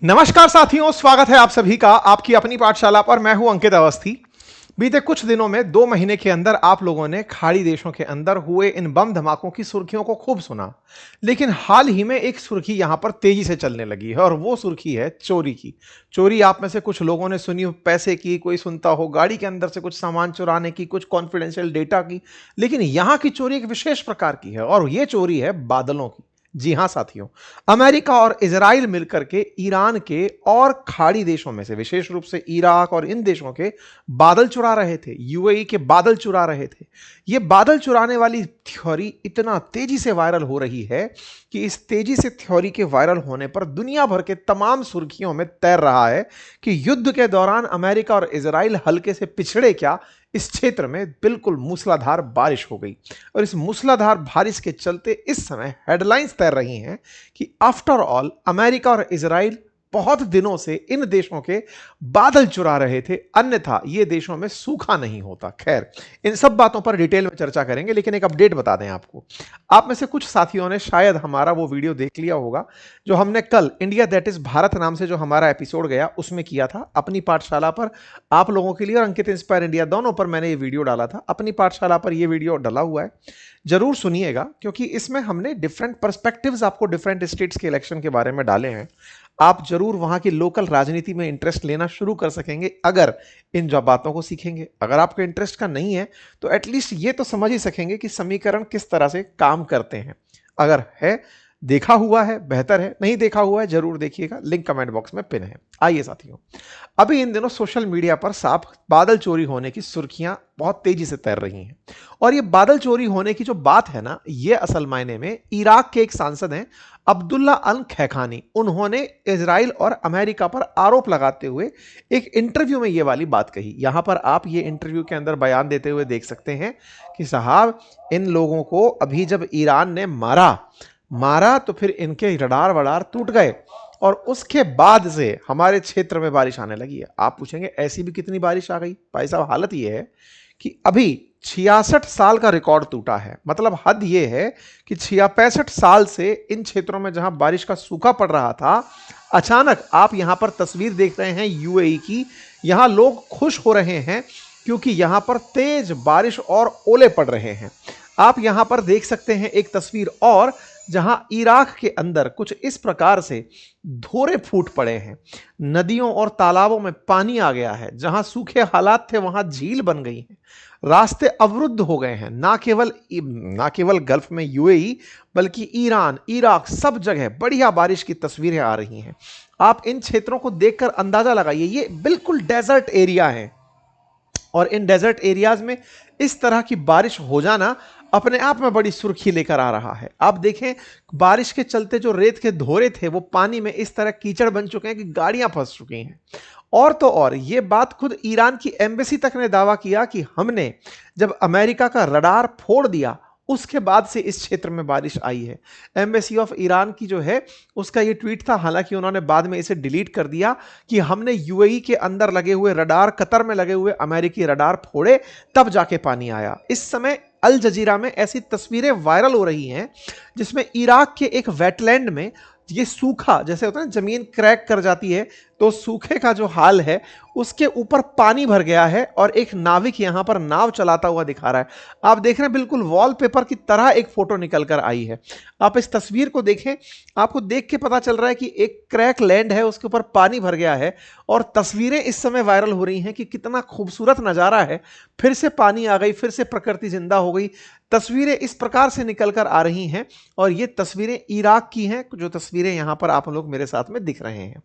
नमस्कार साथियों, स्वागत है आप सभी का आपकी अपनी पाठशाला पर। मैं हूं अंकित अवस्थी। बीते कुछ दिनों में 2 महीने के अंदर आप लोगों ने खाड़ी देशों के अंदर हुए इन बम धमाकों की सुर्खियों को खूब सुना, लेकिन हाल ही में एक सुर्खी यहां पर तेजी से चलने लगी है और वो सुर्खी है चोरी की। चोरी आप में से कुछ लोगों ने सुनी हो पैसे की, कोई सुनता हो गाड़ी के अंदर से कुछ सामान चुराने की, कुछ कॉन्फिडेंशियल डेटा की, लेकिन यहां की चोरी एक विशेष प्रकार की है और यह चोरी है बादलों की। जी हां साथियों, अमेरिका और इजराइल मिलकर के ईरान के और खाड़ी देशों में से, विशेष रूप से इराक और इन देशों के बादल चुरा रहे थे। यूएई के बादल चुरा रहे थे। ये बादल चुराने वाली थ्योरी इतना तेजी से वायरल हो रही है कि इस तेजी से थ्योरी के वायरल होने पर दुनिया भर के तमाम सुर्खियों में तैर रहा है कि युद्ध के दौरान अमेरिका और इजराइल हल्के से पिछड़े क्या, इस क्षेत्र में बिल्कुल मूसलाधार बारिश हो गई। और इस मूसलाधार बारिश के चलते इस समय हेडलाइंस तैर रही हैं कि आफ्टर ऑल अमेरिका और इजराइल बहुत दिनों से इन देशों के बादल चुरा रहे थे, अन्यथा ये देशों में सूखा नहीं होता। खैर, इन सब बातों पर डिटेल में चर्चा करेंगे, लेकिन एक अपडेट बता दें आपको। आप में से कुछ साथियों ने शायद हमारा वो वीडियो देख लिया होगा जो हमने कल इंडिया दैट इज भारत नाम से जो हमारा एपिसोड गया उसमें किया था। अपनी पाठशाला पर आप लोगों के लिए और अंकित इंस्पायर इंडिया दोनों पर मैंने ये वीडियो डाला था। अपनी पाठशाला पर ये वीडियो डला हुआ है, जरूर सुनिएगा, क्योंकि इसमें हमने डिफरेंट पर्सपेक्टिव्स आपको डिफरेंट स्टेट्स के इलेक्शन के बारे में डाले हैं। आप जरूर वहां की लोकल राजनीति में इंटरेस्ट लेना शुरू कर सकेंगे अगर इन जो बातों को सीखेंगे। अगर आपको इंटरेस्ट का नहीं है तो एटलीस्ट ये तो समझ ही सकेंगे कि समीकरण किस तरह से काम करते हैं। अगर है, देखा हुआ है बेहतर है, नहीं देखा हुआ है जरूर देखिएगा, लिंक कमेंट बॉक्स में पिन है। आइए साथियों, अभी इन दिनों सोशल मीडिया पर साफ बादल चोरी होने की सुर्खियां बहुत तेजी से तैर रही हैं। और ये बादल चोरी होने की जो बात है ना, ये असल मायने में इराक के एक सांसद हैं अब्दुल्ला अल खैखानी। उन्होंने इजराइल और अमेरिका पर आरोप लगाते हुए एक इंटरव्यू में ये वाली बात कही। यहां पर आप ये इंटरव्यू के अंदर बयान देते हुए देख सकते हैं कि साहब, इन लोगों को अभी जब ईरान ने मारा तो फिर इनके रडार वडार टूट गए और उसके बाद से हमारे क्षेत्र में बारिश आने लगी है। आप पूछेंगे ऐसी भी कितनी बारिश आ गई? भाई साहब, हालत यह है कि अभी 66 साल का रिकॉर्ड टूटा है। मतलब हद यह है कि 65 साल से इन क्षेत्रों में जहां बारिश का सूखा पड़ रहा था, अचानक आप यहां पर तस्वीर देख रहे हैं यूएई की। यहां लोग खुश हो रहे हैं क्योंकि यहां पर तेज बारिश और ओले पड़ रहे हैं। आप यहां पर देख सकते हैं एक तस्वीर और, जहां इराक के अंदर कुछ इस प्रकार से धोरे फूट पड़े हैं। नदियों और तालाबों में पानी आ गया है। जहां सूखे हालात थे वहां झील बन गई है। रास्ते अवरुद्ध हो गए हैं। ना केवल गल्फ में यूएई, बल्कि ईरान, इराक, सब जगह बढ़िया बारिश की तस्वीरें आ रही हैं। आप इन क्षेत्रों को देखकर अंदाजा लगाइए, ये बिल्कुल डेजर्ट एरिया है और इन डेजर्ट एरियाज में इस तरह की बारिश हो जाना अपने आप में बड़ी सुर्खी लेकर आ रहा है। आप देखें, बारिश के चलते जो रेत के धोरे थे वो पानी में इस तरह कीचड़ बन चुके हैं कि गाड़ियां फंस चुकी हैं। और तो और ये बात खुद ईरान की एम्बेसी तक ने दावा किया कि हमने जब अमेरिका का रडार फोड़ दिया उसके बाद से इस क्षेत्र में बारिश आई है। एम्बेसी ऑफ ईरान की जो है उसका ये ट्वीट था, हालांकि उन्होंने बाद में इसे डिलीट कर दिया, कि हमने यूएई के अंदर लगे हुए रडार, कतर में लगे हुए अमेरिकी रडार फोड़े तब जाके पानी आया। इस समय अल जजीरा में ऐसी तस्वीरें वायरल हो रही हैं जिसमें इराक के एक वेटलैंड में ये सूखा, जैसे होता है ना जमीन क्रैक कर जाती है, तो सूखे का जो हाल है उसके ऊपर पानी भर गया है और एक नाविक यहां पर नाव चलाता हुआ दिखा रहा है। आप देख रहे हैं बिल्कुल वॉलपेपर की तरह एक फोटो निकल कर आई है। आप इस तस्वीर को देखें, आपको देख के पता चल रहा है कि एक क्रैक लैंड है, उसके ऊपर पानी भर गया है और तस्वीरें इस समय वायरल हो रही हैं कि कितना खूबसूरत नजारा है। फिर से पानी आ गई, फिर से प्रकृति जिंदा हो गई। तस्वीरें इस प्रकार से निकल कर आ रही हैं और ये तस्वीरें इराक की हैं, जो तस्वीरें यहां पर आप लोग मेरे साथ में दिख रहे हैं।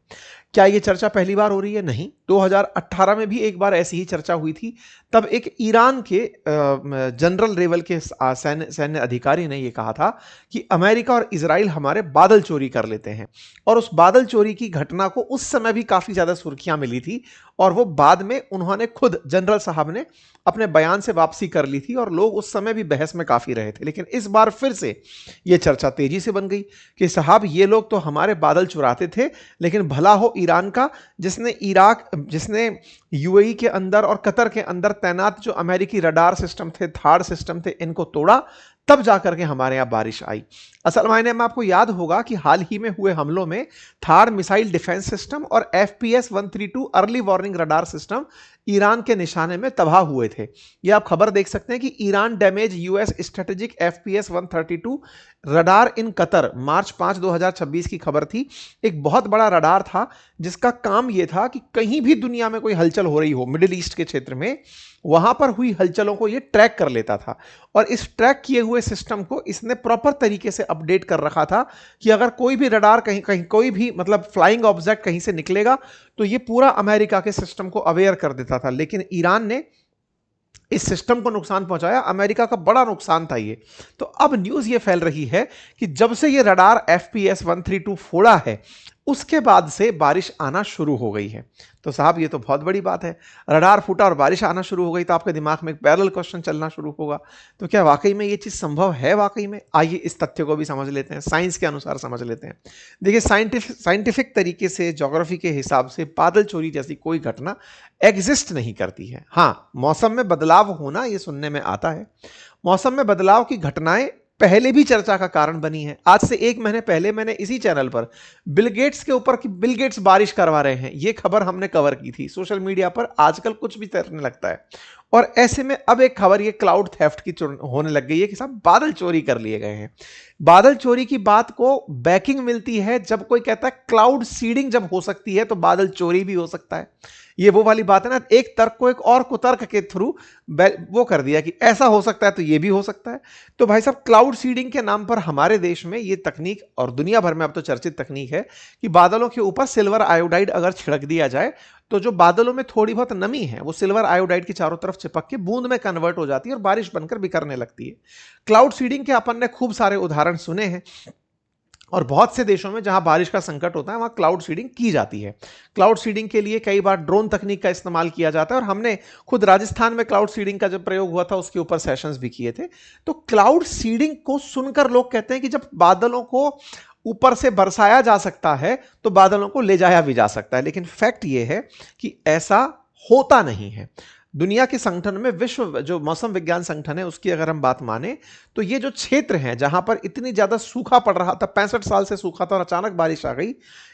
क्या ये चर्चा पहली बार हो रही है? नहीं, 2018 में भी एक बार ऐसी ही चर्चा हुई थी। तब एक ईरान के जनरल लेवल के सैन्य अधिकारी ने यह कहा था कि अमेरिका और इजराइल हमारे बादल चोरी कर लेते हैं, और उस बादल चोरी की घटना को उस समय भी काफी ज्यादा सुर्खियां मिली थी और वो बाद में उन्होंने खुद, जनरल साहब ने अपने बयान से वापसी कर ली थी और लोग उस समय भी बहस में काफी रहे थे। लेकिन इस बार फिर से यह चर्चा तेजी से बन गई कि साहब, ये लोग तो हमारे बादल चुराते थे, लेकिन भला हो ईरान का, जिसने यूएई के अंदर और कतर के अंदर तैनात जो अमेरिकी रडार सिस्टम थे, थाड सिस्टम थे, इनको तोड़ा, तब जाकर के हमारे यहाँ बारिश आई। असल मायने में आपको याद होगा कि हाल ही में हुए हमलों में थार्ड मिसाइल डिफेंस सिस्टम और FPS 132 early warning radar system Iran के निशाने में तबाह हुए थे। ये आप खबर देख सकते हैं कि Iran damage US strategic FPS 132 radar in Qatar, March 5 2026 की खबर थी। एक बहुत बड़ा रडार था जिसका काम यह था कि कहीं भी दुनिया में कोई हलचल हो रही हो मिडिल ईस्ट के क्षेत्र में, वहां पर हुई हलचलों को यह ट्रैक कर लेता था। और इस ट्रैक किए हुए सिस्टम को इसने प्रॉपर तरीके से अपडेट कर रखा था कि अगर कोई भी रडार कहीं कहीं कोई भी मतलब फ्लाइंग ऑब्जेक्ट कहीं से निकलेगा तो ये पूरा अमेरिका के सिस्टम को अवेयर कर देता था। लेकिन ईरान ने इस सिस्टम को नुकसान पहुंचाया, अमेरिका का बड़ा नुकसान था ये। तो अब न्यूज ये फैल रही है कि जब से ये रडार FPS 132 फोड़ा है उसके बाद से बारिश आना शुरू हो गई है। तो साहब ये तो बहुत बड़ी बात है, रडार फूटा और बारिश आना शुरू हो गई, तो आपके दिमाग में एक पैरेलल क्वेश्चन चलना शुरू होगा, तो क्या वाकई में ये चीज संभव है? वाकई में आइए इस तथ्य को भी समझ लेते हैं, साइंस के अनुसार समझ लेते हैं। देखिए साइंटिफिक तरीके से, ज्योग्राफी के हिसाब से बादल चोरी जैसी कोई घटना एग्जिस्ट नहीं करती है। हाँ, मौसम में बदलाव होना ये सुनने में आता है। मौसम में बदलाव की घटनाएं पहले भी चर्चा का कारण बनी है। आज से 1 महीने पहले मैंने इसी चैनल पर बिल गेट्स के ऊपर कि बिल गेट्स बारिश करवा रहे हैं, यह खबर हमने कवर की थी। सोशल मीडिया पर आजकल कुछ भी तैरने लगता है, और ऐसे में अब एक खबर ये क्लाउड थेफ्ट की होने लग गई है कि साहब बादल चोरी कर लिए गए हैं। बादल चोरी की बात को बैकिंग मिलती है जब कोई कहता है क्लाउड सीडिंग जब हो सकती है तो बादल चोरी भी हो सकता है। ये वो वाली बात है ना, एक तर्क को एक और कुतर्क के थ्रू वो कर दिया कि ऐसा हो सकता है तो ये भी हो सकता है। तो भाई साहब, क्लाउड सीडिंग के नाम पर हमारे देश में ये तकनीक और दुनिया भर में अब तो चर्चित तकनीक है कि बादलों के ऊपर सिल्वर आयोडाइड अगर छिड़क दिया जाए तो जो बादलों में थोड़ी बहुत नमी है वो सिल्वर आयोडाइड की चारों तरफ चिपक के बूंद में कन्वर्ट हो जाती है और बारिश बनकर बिखरने लगती है। क्लाउड सीडिंग के अपन ने खूब सारे उदाहरण सुने हैं, और बहुत से देशों में जहां बारिश का संकट होता है वहां क्लाउड सीडिंग की जाती है। क्लाउड सीडिंग के लिए कई बार ड्रोन तकनीक का इस्तेमाल किया जाता है, और हमने खुद राजस्थान में क्लाउड सीडिंग का जब प्रयोग हुआ था उसके ऊपर सेशंस भी किए थे। तो क्लाउड सीडिंग को सुनकर लोग कहते हैं कि जब बादलों को ऊपर से बरसाया जा सकता है तो बादलों को ले जाया भी जा सकता है, लेकिन फैक्ट यह है कि ऐसा होता नहीं है। दुनिया के संगठन में, विश्व जो मौसम विज्ञान संगठन है उसकी अगर हम बात माने तो ये जो क्षेत्र हैं जहां पर इतनी ज्यादा सूखा पड़ रहा था, 65 साल से सूखा था और अचानक बारिश आ गई,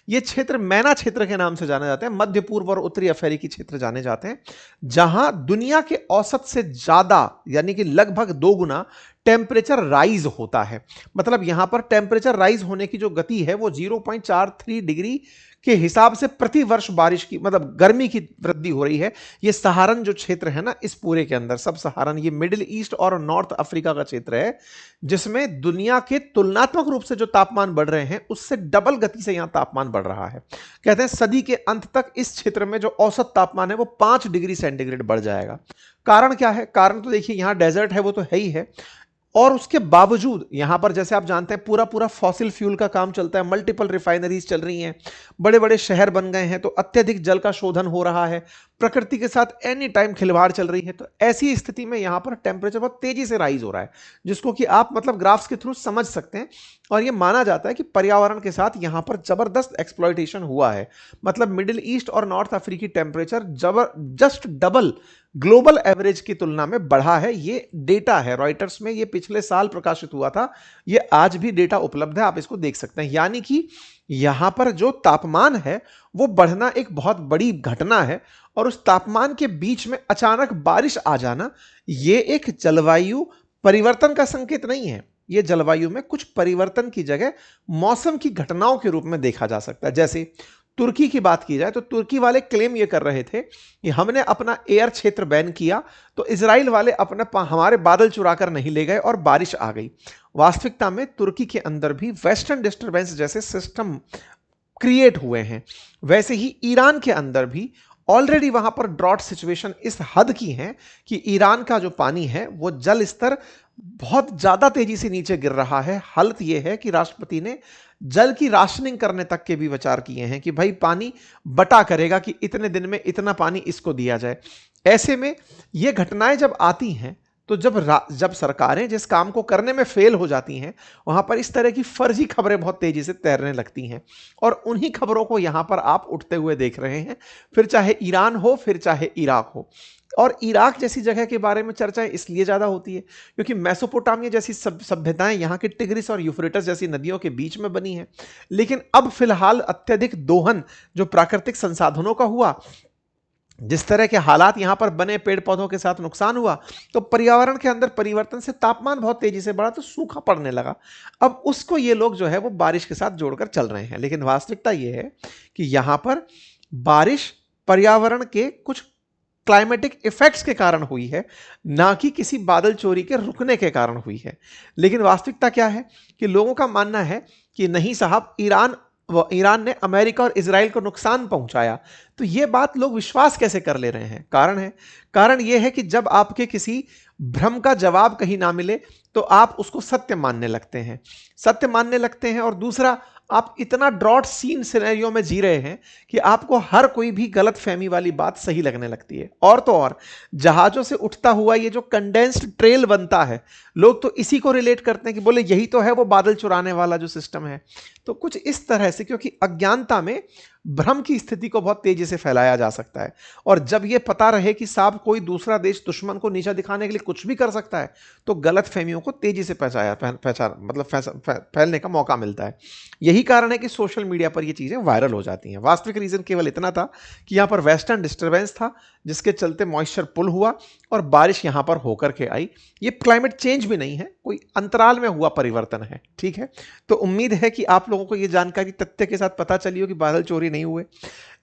ये क्षेत्र मैना क्षेत्र के नाम से जाने जाते हैं। मध्य पूर्व और उत्तरी अफ्रीकी क्षेत्र जाने जाते हैं, जहां दुनिया के औसत से ज्यादा यानी कि लगभग 2 गुना टेम्परेचर राइज होता है। मतलब यहां पर टेम्परेचर राइज होने की जो गति है वो 0.43 डिग्री के हिसाब से प्रति वर्ष बारिश की मतलब गर्मी की वृद्धि हो रही है। ये सहारन जो क्षेत्र है ना, इस पूरे के अंदर सब सहारन, ये मिडिल ईस्ट और नॉर्थ अफ्रीका का क्षेत्र है जिसमें दुनिया के तुलनात्मक रूप से जो तापमान बढ़ रहे हैं उससे डबल गति से यहां तापमान बढ़ रहा है। कहते हैं सदी के अंत तक इस क्षेत्र में जो औसत तापमान है वो 5 डिग्री सेंटीग्रेड बढ़ जाएगा। कारण क्या है? कारण तो देखिए, यहां डेजर्ट है वो तो है ही है, और उसके बावजूद यहां पर जैसे आप जानते हैं पूरा पूरा फॉसिल फ्यूल का काम चलता है, मल्टीपल रिफाइनरीज चल रही हैं, बड़े बड़े शहर बन गए हैं, तो अत्यधिक जल का शोधन हो रहा है, प्रकृति के साथ एनी टाइम खिलवाड़ चल रही है। तो ऐसी स्थिति में यहां पर टेम्परेचर बहुत तेजी से राइज हो रहा है, जिसको कि आप मतलब ग्राफ्स के थ्रू समझ सकते हैं। और यह माना जाता है कि पर्यावरण के साथ यहां पर जबरदस्त एक्सप्लॉयटेशन हुआ है। मतलब मिडिल ईस्ट और नॉर्थ अफ्रीकी temperature just double global average की तुलना में बढ़ा है। ये डेटा है, रॉयटर्स में ये पिछले साल प्रकाशित हुआ था, ये आज भी डेटा उपलब्ध है, आप इसको देख सकते हैं। यानी कि यहां पर जो तापमान है वो बढ़ना एक बहुत बड़ी घटना है, और उस तापमान के बीच में अचानक बारिश आ जाना ये एक जलवायु परिवर्तन का संकेत नहीं है। ये जलवायु में कुछ परिवर्तन की जगह मौसम की घटनाओं के रूप में देखा जा सकता है। जैसे तुर्की की बात की जाए तो तुर्की वाले क्लेम ये कर रहे थे कि हमने अपना एयर क्षेत्र बैन किया तो इजराइल वाले हमारे बादल चुरा कर नहीं ले गए और बारिश आ गई। वास्तविकता में तुर्की के अंदर भी वेस्टर्न डिस्टर्बेंस जैसे सिस्टम क्रिएट हुए हैं। वैसे ही ईरान के अंदर भी ऑलरेडी वहां पर ड्रॉट सिचुएशन इस हद की है कि ईरान का जो पानी है वो जल स्तर बहुत ज्यादा तेजी से नीचे गिर रहा है। हालत यह है कि राष्ट्रपति ने जल की राशनिंग करने तक के भी विचार किए हैं कि भाई पानी बटा करेगा कि इतने दिन में इतना पानी इसको दिया जाए। ऐसे में ये घटनाएं जब आती हैं तो जब सरकारें जिस काम को करने में फेल हो जाती हैं वहां पर इस तरह की फर्जी खबरें बहुत तेजी से तैरने लगती हैं, और उन्हीं खबरों को यहां पर आप उठते हुए देख रहे हैं, फिर चाहे ईरान हो फिर चाहे इराक हो। और इराक जैसी जगह के बारे में चर्चा इसलिए ज्यादा होती है क्योंकि मेसोपोटामिया जैसी सभ्यताएं यहाँ की टिग्रिस और यूफ्रेटस जैसी नदियों के बीच में बनी है। लेकिन अब फिलहाल अत्यधिक दोहन जो प्राकृतिक संसाधनों का हुआ, जिस तरह के हालात यहां पर बने, पेड़ पौधों के साथ नुकसान हुआ, तो पर्यावरण के अंदर परिवर्तन से तापमान बहुत तेजी से बढ़ा, तो सूखा पड़ने लगा। अब उसको ये लोग जो है वो बारिश के साथ जोड़कर चल रहे हैं। लेकिन वास्तविकता ये है कि यहां पर बारिश पर्यावरण के कुछ क्लाइमेटिक इफेक्ट्स के कारण हुई है, ना कि किसी बादल चोरी के रुकने के कारण हुई है। लेकिन वास्तविकता क्या है कि लोगों का मानना है कि नहीं साहब, ईरान ने अमेरिका और इजराइल को नुकसान पहुंचाया। तो यह बात लोग विश्वास कैसे कर ले रहे हैं? कारण यह है कि जब आपके किसी भ्रम का जवाब कहीं ना मिले तो आप उसको सत्य मानने लगते हैं। और दूसरा, आप इतना ड्रॉट सीन सिनेरियो में जी रहे हैं कि आपको हर कोई भी गलत फहमी वाली बात सही लगने लगती है। और तो और, जहाजों से उठता हुआ ये जो कंडेंस्ड ट्रेल बनता है, लोग तो इसी को रिलेट करते हैं कि बोले यही तो है वो बादल चुराने वाला जो सिस्टम है। तो कुछ इस तरह से, क्योंकि अज्ञानता में भ्रम की स्थिति को बहुत तेजी से फैलाया जा सकता है। और जब यह पता रहे कि साहब कोई दूसरा देश दुश्मन को नीचा दिखाने के लिए कुछ भी कर सकता है, तो गलत फहमियों को तेजी से फैलने का मौका मिलता है। यही कारण है कि सोशल मीडिया पर ये चीजें वायरल हो जाती हैं। वास्तविक रीजन केवल इतना था कि यहां पर वेस्टर्न डिस्टर्बेंस था, जिसके चलते मॉइस्चर पुल हुआ और बारिश यहां पर होकर के आई। ये क्लाइमेट चेंज भी नहीं है, कोई अंतराल में हुआ परिवर्तन है। ठीक है, तो उम्मीद है कि आप लोगों को यह जानकारी तथ्य के साथ पता चली हो कि बादल चोरी नहीं हुए।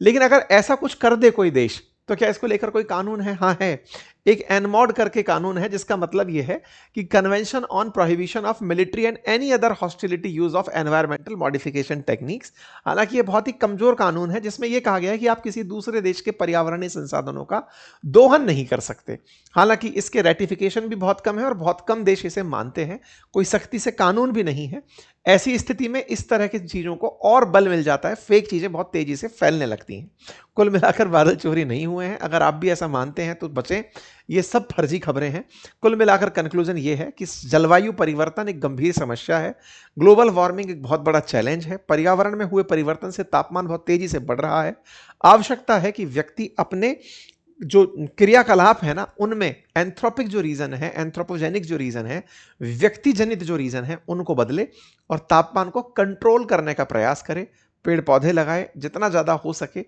लेकिन अगर ऐसा कुछ कर दे कोई देश, तो क्या इसको लेकर कोई कानून है? हाँ है, एक एनमॉड करके कानून है, जिसका मतलब यह है कि convention on prohibition of military and any other hostility use of environmental modification techniques. हालांकि यह बहुत ही कमजोर कानून है, जिसमें यह कहा गया है कि आप किसी दूसरे देश के पर्यावरणीय संसाधनों का दोहन नहीं कर सकते। हालांकि इसके रेटिफिकेशन भी बहुत कम है और बहुत कम देश इसे मानते हैं, कोई सख्ती से कानून भी नहीं है। ऐसी स्थिति में इस तरह की चीजों को और बल मिल जाता है, फेक चीजें बहुत तेजी से फैलने लगती हैं। कुल मिलाकर बादल चोरी नहीं हुए हैं। अगर आप भी ऐसा मानते हैं तो बचें, ये सब फर्जी खबरें हैं। कुल मिलाकर कंक्लूजन ये है कि जलवायु परिवर्तन एक गंभीर समस्या है, ग्लोबल वार्मिंग एक बहुत बड़ा चैलेंज है। पर्यावरण में हुए परिवर्तन से तापमान बहुत तेजी से बढ़ रहा है। आवश्यकता है कि व्यक्ति अपने जो क्रियाकलाप है ना, उनमें एंथ्रोपिक जो रीजन है, एंथ्रोपोजेनिक जो रीजन है, व्यक्ति जनित जो रीजन है, उनको बदले और तापमान को कंट्रोल करने का प्रयास करे। पेड़ पौधे लगाए जितना ज्यादा हो सके,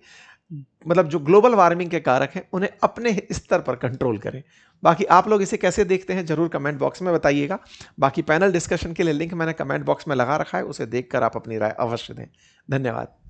मतलब जो ग्लोबल वार्मिंग के कारक हैं उन्हें अपने स्तर पर कंट्रोल करें। बाकी आप लोग इसे कैसे देखते हैं जरूर कमेंट बॉक्स में बताइएगा। बाकी पैनल डिस्कशन के लिए लिंक मैंने कमेंट बॉक्स में लगा रखा है, उसे देखकर आप अपनी राय अवश्य दें। धन्यवाद।